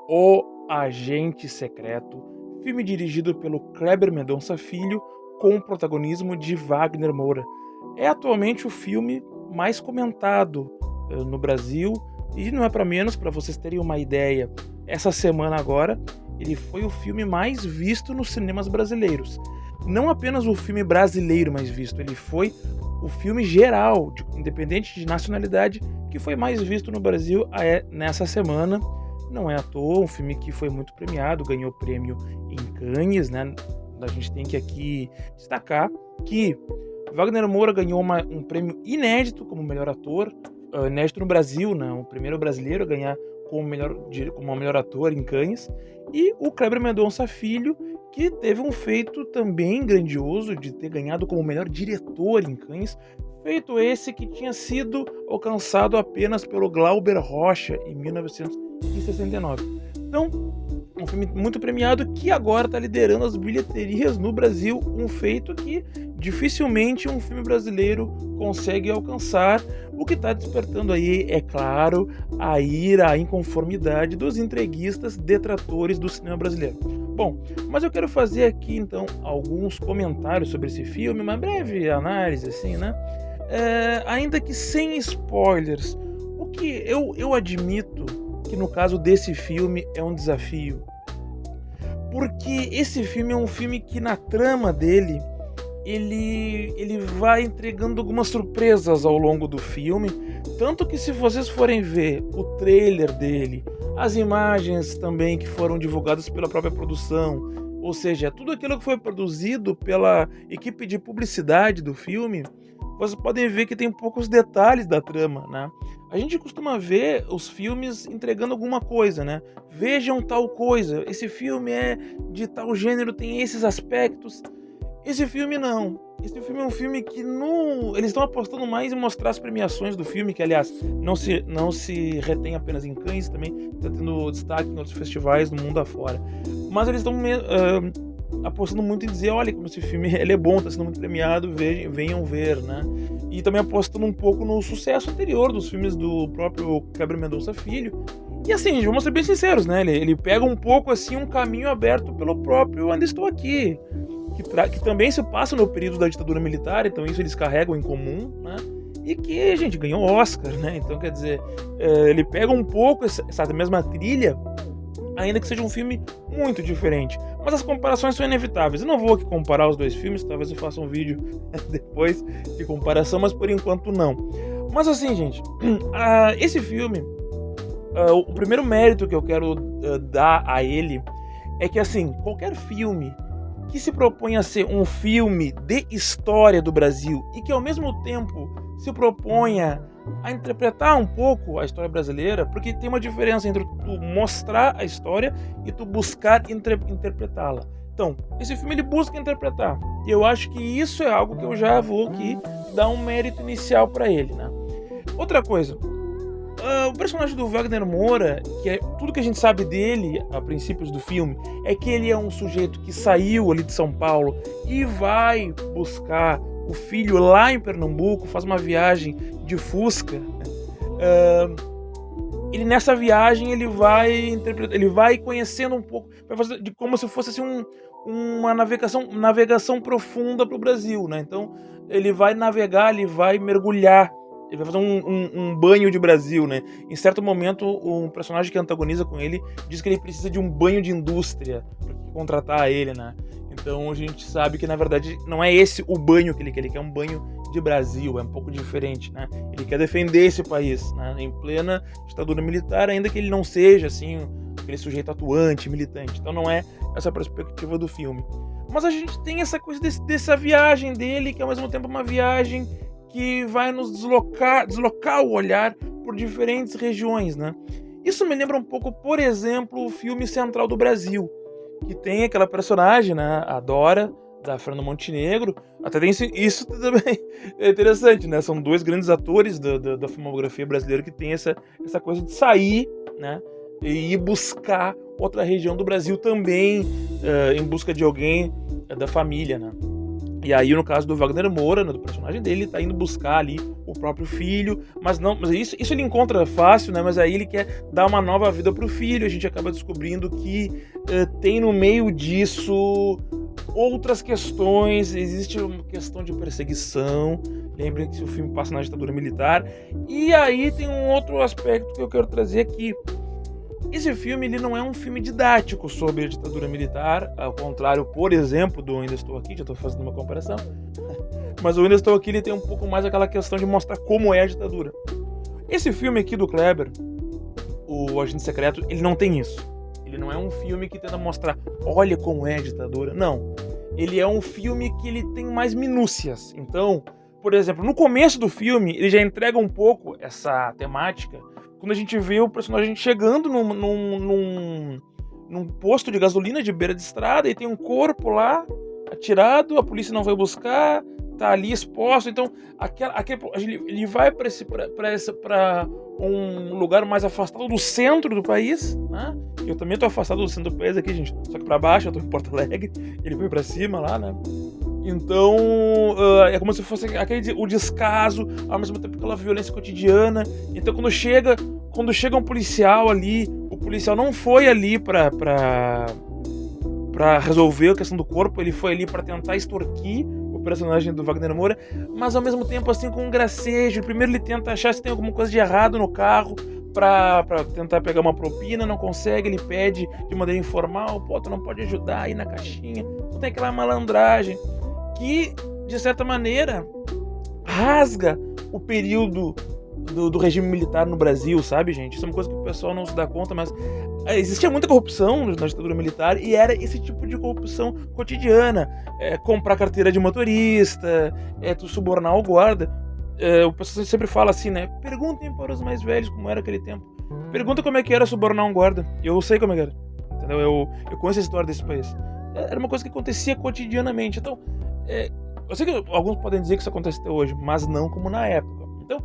O Agente Secreto, filme dirigido pelo Kleber Mendonça Filho, com o protagonismo de Wagner Moura. É atualmente o filme mais comentado no Brasil, e não é para menos, para vocês terem uma ideia. Essa semana agora, ele foi o filme mais visto nos cinemas brasileiros. Não apenas o filme brasileiro mais visto, ele foi o filme geral, independente de nacionalidade, que foi mais visto no Brasil nessa semana. Não é à toa, um filme que foi muito premiado, ganhou prêmio em Cannes, né? A gente tem que aqui destacar que Wagner Moura ganhou um prêmio inédito como melhor ator, inédito no Brasil, né? O primeiro brasileiro a ganhar como melhor ator em Cannes, e o Kleber Mendonça Filho, que teve um feito também grandioso de ter ganhado como melhor diretor em Cannes, feito esse que tinha sido alcançado apenas pelo Glauber Rocha em 1969. Então, um filme muito premiado que agora está liderando as bilheterias no Brasil, um feito que dificilmente um filme brasileiro consegue alcançar, o que está despertando aí, é claro, a ira, a inconformidade dos entreguistas detratores do cinema brasileiro. Bom, mas eu quero fazer aqui então alguns comentários sobre esse filme, uma breve análise assim, né? Ainda que sem spoilers, o que eu admito que no caso desse filme é um desafio, porque esse filme é um filme que na trama dele ele vai entregando algumas surpresas ao longo do filme, tanto que se vocês forem ver o trailer dele, as imagens também que foram divulgadas pela própria produção, ou seja, tudo aquilo que foi produzido pela equipe de publicidade do filme, vocês podem ver que tem poucos detalhes da trama, né? A gente costuma ver os filmes entregando alguma coisa, né? Vejam tal coisa, esse filme é de tal gênero, tem esses aspectos. Esse filme não. Esse filme é um filme que eles estão apostando mais em mostrar as premiações do filme, que aliás não se retém apenas em Cannes, também está tendo destaque em outros festivais do mundo afora. Mas eles estão apostando muito em dizer, olha como esse filme ele é bom, está sendo muito premiado, venham ver, né? E também apostando um pouco no sucesso anterior dos filmes do próprio Kleber Mendonça Filho. E assim, gente, vamos ser bem sinceros, né? Ele pega um pouco assim um caminho aberto pelo próprio Ainda Estou Aqui, que também se passa no período da ditadura militar, então isso eles carregam em comum, né? E que, gente, ganhou Oscar, né? Então, quer dizer, ele pega um pouco essa mesma trilha, ainda que seja um filme muito diferente. Mas as comparações são inevitáveis. Eu não vou aqui comparar os dois filmes, talvez eu faça um vídeo depois de comparação, mas por enquanto não. Mas assim, gente, esse filme, o primeiro mérito que eu quero dar a ele é que, assim, qualquer filme que se propõe a ser um filme de história do Brasil e que ao mesmo tempo se proponha a interpretar um pouco a história brasileira, porque tem uma diferença entre tu mostrar a história e tu buscar interpretá-la. Então, esse filme ele busca interpretar, e eu acho que isso é algo que eu já vou aqui dar um mérito inicial para ele, né? Outra coisa, o personagem do Wagner Moura, que é tudo que a gente sabe dele a princípios do filme, é que ele é um sujeito que saiu ali de São Paulo e vai buscar o filho lá em Pernambuco, faz uma viagem de Fusca. Nessa viagem ele vai conhecendo um pouco, vai fazer como se fosse assim, uma navegação profunda para o Brasil, né? Então ele vai navegar, ele vai mergulhar. Ele vai fazer um banho de Brasil, né? Em certo momento, um personagem que antagoniza com ele diz que ele precisa de um banho de indústria para contratar ele, né? Então a gente sabe que, na verdade, não é esse o banho que ele quer um banho de Brasil, é um pouco diferente, né? Ele quer defender esse país, né? Em plena ditadura militar, ainda que ele não seja, assim, aquele sujeito atuante, militante. Então não é essa a perspectiva do filme. Mas a gente tem essa coisa dessa viagem dele, que ao mesmo tempo é uma viagem que vai nos deslocar o olhar por diferentes regiões, né? Isso me lembra um pouco, por exemplo, o filme Central do Brasil, que tem aquela personagem, né, a Dora, da Fernanda Montenegro. Até tem isso também é interessante, né? São dois grandes atores da filmografia brasileira que tem essa coisa de sair, né, e ir buscar outra região do Brasil também, em busca de alguém da família, né? E aí, no caso do Wagner Moura, né, do personagem dele, ele tá indo buscar ali o próprio filho, mas isso ele encontra fácil, né? Mas aí ele quer dar uma nova vida pro filho. A gente acaba descobrindo que tem no meio disso outras questões. Existe uma questão de perseguição. Lembrem que o filme passa na ditadura militar. E aí tem um outro aspecto que eu quero trazer aqui. Esse filme ele não é um filme didático sobre a ditadura militar, ao contrário, por exemplo, do Ainda Estou Aqui, já estou fazendo uma comparação, mas o Ainda Estou Aqui ele tem um pouco mais aquela questão de mostrar como é a ditadura. Esse filme aqui do Kleber, o Agente Secreto, ele não tem isso. Ele não é um filme que tenta mostrar, olha como é a ditadura, não. Ele é um filme que ele tem mais minúcias. Então, por exemplo, no começo do filme, ele já entrega um pouco essa temática, quando a gente vê o personagem chegando num posto de gasolina de beira de estrada e tem um corpo lá, atirado, a polícia não vai buscar, tá ali exposto. Então, ele vai para um lugar mais afastado do centro do país, né? Eu também tô afastado do centro do país aqui, gente, só que para baixo, eu tô em Porto Alegre, ele foi para cima lá, né? Então, é como se fosse o descaso, ao mesmo tempo aquela violência cotidiana. Então, quando chega um policial ali, o policial não foi ali pra resolver a questão do corpo, ele foi ali pra tentar extorquir o personagem do Wagner Moura, mas ao mesmo tempo assim com um gracejo. Primeiro ele tenta achar se tem alguma coisa de errado no carro pra tentar pegar uma propina, não consegue, ele pede de maneira informal, pô, tu não pode ajudar aí na caixinha. Então tem aquela malandragem que, de certa maneira, rasga o período do regime militar no Brasil, sabe, gente? Isso é uma coisa que o pessoal não se dá conta, mas existia muita corrupção na ditadura militar e era esse tipo de corrupção cotidiana. Comprar carteira de motorista, tu subornar o guarda. O pessoal sempre fala assim, né? Perguntem para os mais velhos como era aquele tempo. Pergunta como é que era subornar um guarda. Eu sei como é que era. Entendeu? Eu conheço a história desse país. Era uma coisa que acontecia cotidianamente. Então, eu sei que alguns podem dizer que isso acontece até hoje, mas não como na época. Então,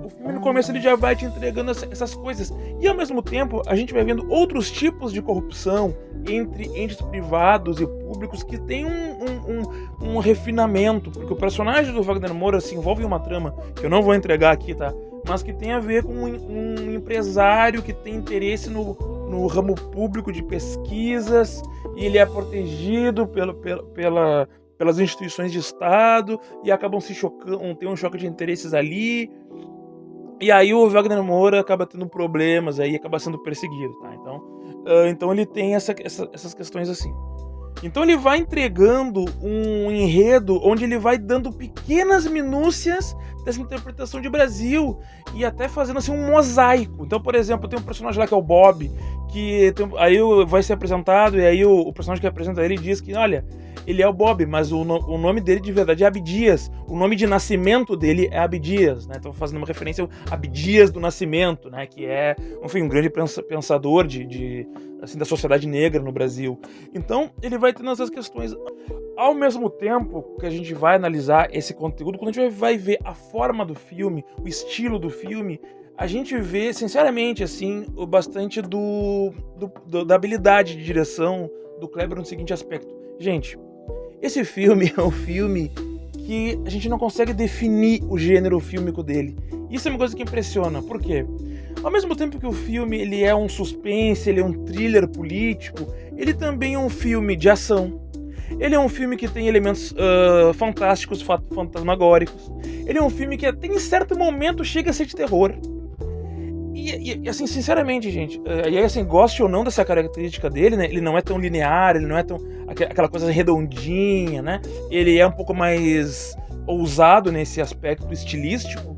o filme no começo ele já vai te entregando essas coisas. E ao mesmo tempo, a gente vai vendo outros tipos de corrupção entre entes privados e públicos que tem um refinamento. Porque o personagem do Wagner Moura se envolve em uma trama que eu não vou entregar aqui, tá? Mas que tem a ver com um empresário que tem interesse no ramo público de pesquisas, e ele é protegido pelas instituições de Estado, e acabam se chocando, tem um choque de interesses ali, e aí o Wagner Moura acaba tendo problemas, aí acaba sendo perseguido, tá? Então ele tem essas questões assim. Então ele vai entregando um enredo onde ele vai dando pequenas minúcias dessa interpretação de Brasil e até fazendo assim um mosaico. Então, por exemplo, tem um personagem lá que é o Bob, que aí vai ser apresentado e aí o personagem que apresenta ele diz que, olha, ele é o Bob, mas o nome dele de verdade é Abdias. O nome de nascimento dele é Abdias, né? Então fazendo uma referência ao Abdias do Nascimento, né? Que é, enfim, um grande pensador assim, da sociedade negra no Brasil. Então ele vai tendo essas questões. Ao mesmo tempo que a gente vai analisar esse conteúdo, quando a gente vai ver a forma do filme, o estilo do filme, a gente vê, sinceramente, assim, bastante da habilidade de direção do Kleber no seguinte aspecto. Gente, esse filme é um filme que a gente não consegue definir o gênero fílmico dele. Isso é uma coisa que impressiona. Por quê? Ao mesmo tempo que o filme ele é um suspense, ele é um thriller político, ele também é um filme de ação. Ele é um filme que tem elementos fantásticos, fantasmagóricos. Ele é um filme que até em certo momento chega a ser de terror. E assim, sinceramente, gente, e aí assim, goste ou não dessa característica dele, né? Ele não é tão linear, ele não é tão aquela coisa redondinha, né? Ele é um pouco mais ousado nesse aspecto estilístico.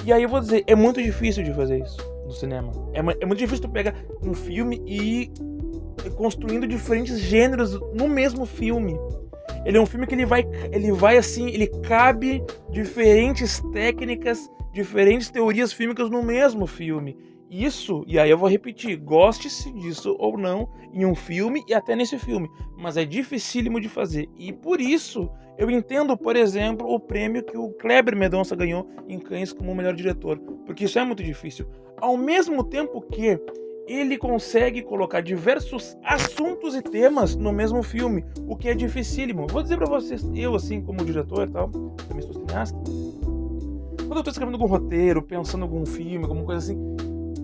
E aí eu vou dizer, é muito difícil de fazer isso no cinema. É muito difícil tu pegar um filme e construindo diferentes gêneros no mesmo filme. Ele é um filme que ele vai assim, ele cabe diferentes técnicas, diferentes teorias fílmicas no mesmo filme. Isso, e aí eu vou repetir, goste-se disso ou não em um filme e até nesse filme, mas é dificílimo de fazer. E por isso eu entendo, por exemplo, o prêmio que o Kleber Mendonça ganhou em Cannes como o melhor diretor, porque isso é muito difícil. Ao mesmo tempo que ele consegue colocar diversos assuntos e temas no mesmo filme, o que é dificílimo. Vou dizer pra vocês, eu assim como diretor e tal, também sou cineasta, quando eu tô escrevendo algum roteiro, pensando em algum filme, alguma coisa assim,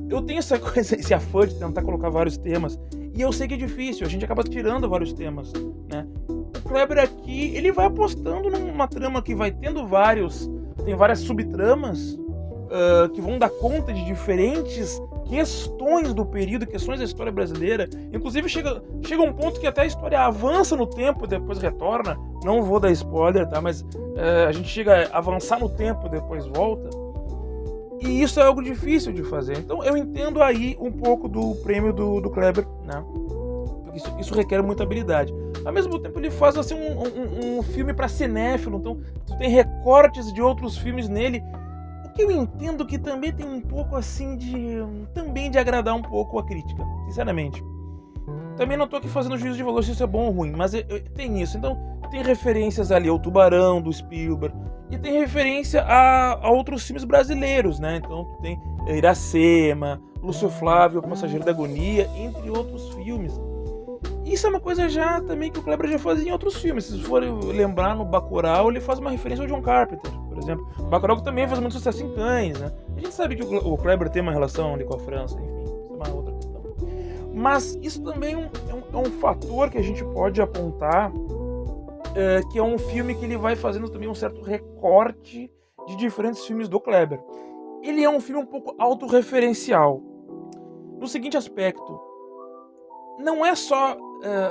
eu tenho essa coisa, esse afã de tentar colocar vários temas, e eu sei que é difícil, a gente acaba tirando vários temas, né? O Kleber aqui, ele vai apostando numa trama que vai tendo tem várias subtramas, que vão dar conta de diferentes questões do período, questões da história brasileira. Inclusive chega um ponto que até a história avança no tempo e depois retorna. Não vou dar spoiler, tá? Mas a gente chega a avançar no tempo e depois volta. E isso é algo difícil de fazer. Então eu entendo aí um pouco do prêmio do Kleber, né? Porque isso requer muita habilidade. Ao mesmo tempo ele faz assim um filme para cinéfilo, então tu tem recortes de outros filmes nele. Eu entendo que também tem um pouco assim também de agradar um pouco a crítica, sinceramente. Também não tô aqui fazendo juízo de valor se isso é bom ou ruim, mas tem isso. Então tem referências ali ao Tubarão, do Spielberg, e tem referência a outros filmes brasileiros, né? Então tem Iracema, Lúcio Flávio, Passageiro da Agonia, entre outros filmes. Isso é uma coisa já também que o Kleber já fazia em outros filmes. Se vocês forem lembrar, no Bacurau, ele faz uma referência ao John Carpenter, por exemplo. O Bacurau também faz muito sucesso em Cannes, né? A gente sabe que o Kleber tem uma relação ali com a França, enfim, isso é uma outra questão. Mas isso também é um fator que a gente pode apontar, que é um filme que ele vai fazendo também um certo recorte de diferentes filmes do Kleber. Ele é um filme um pouco autorreferencial. No seguinte aspecto, não é só,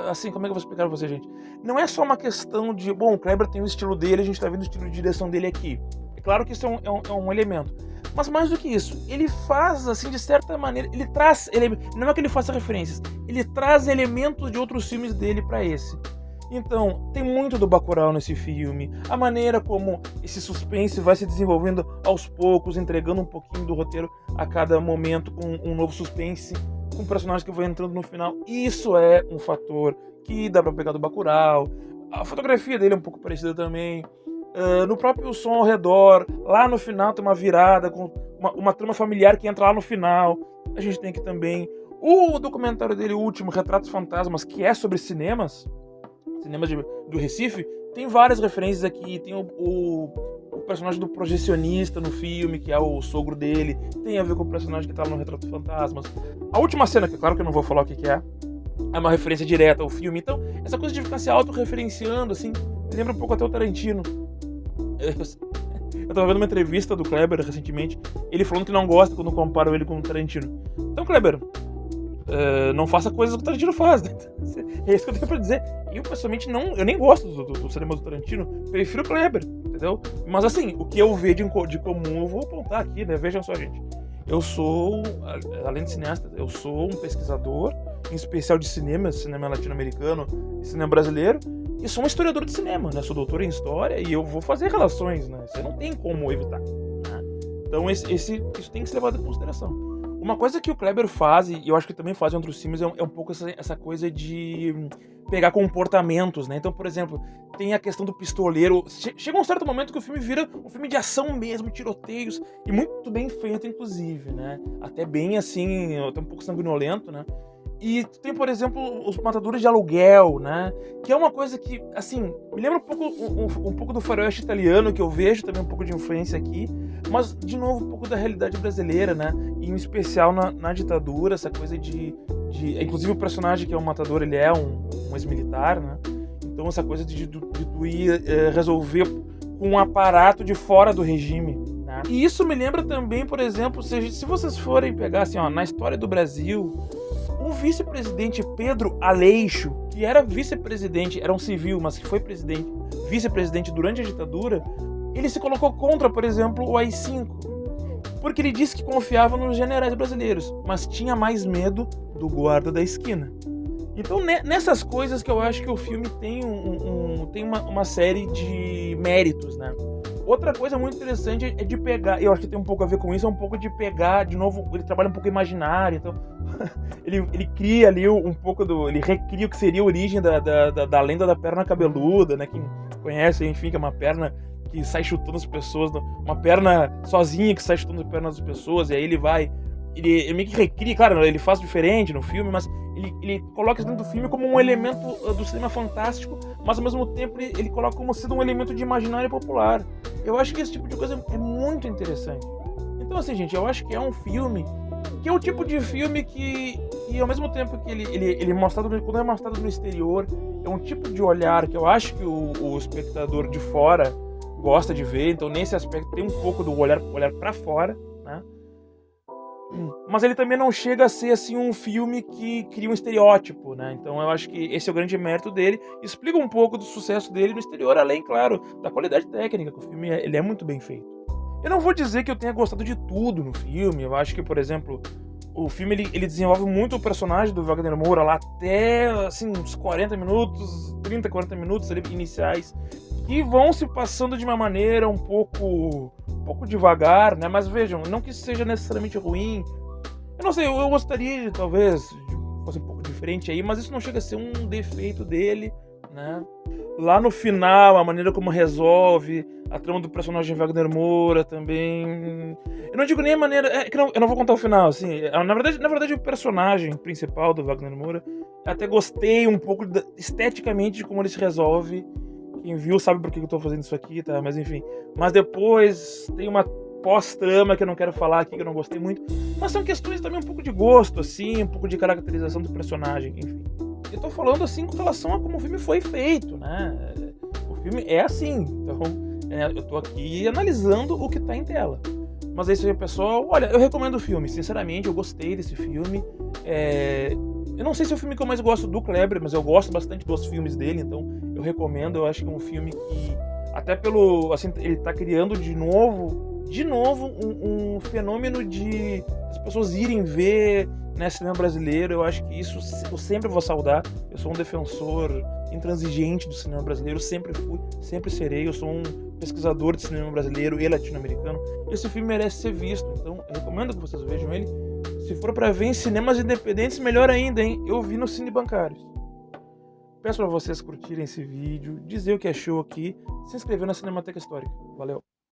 assim, como é que eu vou explicar pra você, gente? Não é só uma questão de, bom, o Kleber tem o estilo dele, a gente tá vendo o estilo de direção dele aqui. É claro que isso é um elemento. Mas mais do que isso, ele faz, assim, de certa maneira, não é que ele faça referências, ele traz elementos de outros filmes dele pra esse. Então, tem muito do Bacurau nesse filme, a maneira como esse suspense vai se desenvolvendo aos poucos, entregando um pouquinho do roteiro a cada momento com um novo suspense, com personagens que vão entrando no final. Isso é um fator que dá pra pegar do Bacurau. A fotografia dele é um pouco parecida também. No próprio som ao redor, lá no final tem uma virada com uma trama familiar que entra lá no final. A gente tem aqui também o documentário dele, o último, Retratos Fantasmas, que é sobre cinemas do Recife. Tem várias referências aqui. Tem o personagem do projecionista no filme, que é o sogro dele, tem a ver com o personagem que tá lá no Retratos Fantasmas. A última cena, que claro que eu não vou falar o que é uma referência direta ao filme. Então, essa coisa de ficar se autorreferenciando, assim, me lembra um pouco até o Tarantino. Eu tava vendo uma entrevista do Kleber recentemente, ele falando que não gosta quando comparam ele com o Tarantino. Então, Kleber, não faça coisas que o Tarantino faz, né? É isso que eu tenho pra dizer. Eu, pessoalmente, eu nem gosto do cinema do Tarantino, prefiro o Kleber, entendeu? Mas, assim, o que eu vejo de comum, eu vou apontar aqui, né? Vejam só, gente. Eu sou, além de cineasta, eu sou um pesquisador, em especial de cinema latino-americano e cinema brasileiro, e sou um historiador de cinema, né? Sou doutor em história e eu vou fazer relações, né? Você não tem como evitar, né? Então, isso tem que ser levado em consideração. Uma coisa que o Kleber faz, e eu acho que também faz em outros filmes, é um pouco essa coisa de pegar comportamentos, né? Então, por exemplo, tem a questão do pistoleiro. Chega um certo momento que o filme vira um filme de ação mesmo, tiroteios, e muito bem feito, inclusive, né? Até bem, assim, até um pouco sanguinolento, né? E tem, por exemplo, os matadores de aluguel, né? Que é uma coisa que, assim, me lembra um pouco do faroeste italiano, que eu vejo também um pouco de influência aqui, mas, de novo, um pouco da realidade brasileira, né? E em especial na ditadura, essa coisa de... Inclusive o personagem que é um matador, ele é um ex-militar, né? Então essa coisa de tu ir resolver com um aparato de fora do regime, né? E isso me lembra também, por exemplo, se vocês forem pegar, assim, ó, na história do Brasil, o vice-presidente Pedro Aleixo, que era vice-presidente, era um civil, mas que foi vice-presidente durante a ditadura, ele se colocou contra, por exemplo, o AI-5, porque ele disse que confiava nos generais brasileiros, mas tinha mais medo do guarda da esquina. Então, nessas coisas que eu acho que o filme tem tem uma série de méritos, né? Outra coisa muito interessante é de pegar, eu acho que tem um pouco a ver com isso, é um pouco de pegar, de novo, ele trabalha um pouco imaginário, então ele cria ali um pouco ele recria o que seria a origem da lenda da perna cabeluda, né? Quem conhece, enfim, que é uma perna que sai chutando as pessoas, uma perna sozinha que sai chutando as pernas das pessoas, e aí ele vai ele meio que recria, claro, ele faz diferente no filme, mas ele coloca isso dentro do filme como um elemento do cinema fantástico, mas ao mesmo tempo ele coloca como sendo um elemento de imaginário popular. Eu acho que esse tipo de coisa é muito interessante. Então, assim, gente, eu acho que é um filme que é o tipo de filme que ao mesmo tempo que ele é mostrado, quando é mostrado no exterior, é um tipo de olhar que eu acho que o espectador de fora gosta de ver. Então, nesse aspecto, tem um pouco do olhar para fora, né? Mas ele também não chega a ser assim um filme que cria um estereótipo, né? Então eu acho que esse é o grande mérito dele. Explica um pouco do sucesso dele no exterior, além, claro, da qualidade técnica, que o filme ele é muito bem feito. Eu não vou dizer que eu tenha gostado de tudo no filme. Eu acho que, por exemplo, o filme ele desenvolve muito o personagem do Wagner Moura lá até assim, uns 40 minutos, 30, 40 minutos ali, iniciais, que vão se passando de uma maneira um pouco devagar, né? Mas vejam, não que isso seja necessariamente ruim. Eu não sei, eu gostaria de talvez fosse um pouco diferente aí, mas isso não chega a ser um defeito dele, né? Lá no final, a maneira como resolve a trama do personagem Wagner Moura também. Eu não digo nem a maneira. Eu não vou contar o final, assim. Na verdade, o personagem principal do Wagner Moura, eu até gostei um pouco esteticamente de como ele se resolve. Quem viu sabe por que eu tô fazendo isso aqui, tá? Mas enfim. Mas depois tem uma pós-trama que eu não quero falar aqui, que eu não gostei muito. Mas são questões também um pouco de gosto, assim, um pouco de caracterização do personagem, enfim. Eu tô falando assim com relação a como o filme foi feito, né? O filme é assim, então eu tô aqui analisando o que tá em tela. Mas aí, se pessoal, olha, eu recomendo o filme, sinceramente, eu gostei desse filme. Eu não sei se é o filme que eu mais gosto do Kleber, mas eu gosto bastante dos filmes dele, então eu recomendo. Eu acho que é um filme que, até pelo, assim, ele tá criando de novo um fenômeno de as pessoas irem ver, né, cinema brasileiro. Eu acho que isso eu sempre vou saudar. Eu sou um defensor intransigente do cinema brasileiro, sempre fui, sempre serei. Eu sou um pesquisador de cinema brasileiro e latino-americano. Esse filme merece ser visto, então eu recomendo que vocês vejam ele. Se for pra ver em cinemas independentes, melhor ainda, hein? Eu vi no Cine Bancários. Peço pra vocês curtirem esse vídeo, dizer o que achou aqui, se inscrever na Cinemateca Histórica. Valeu!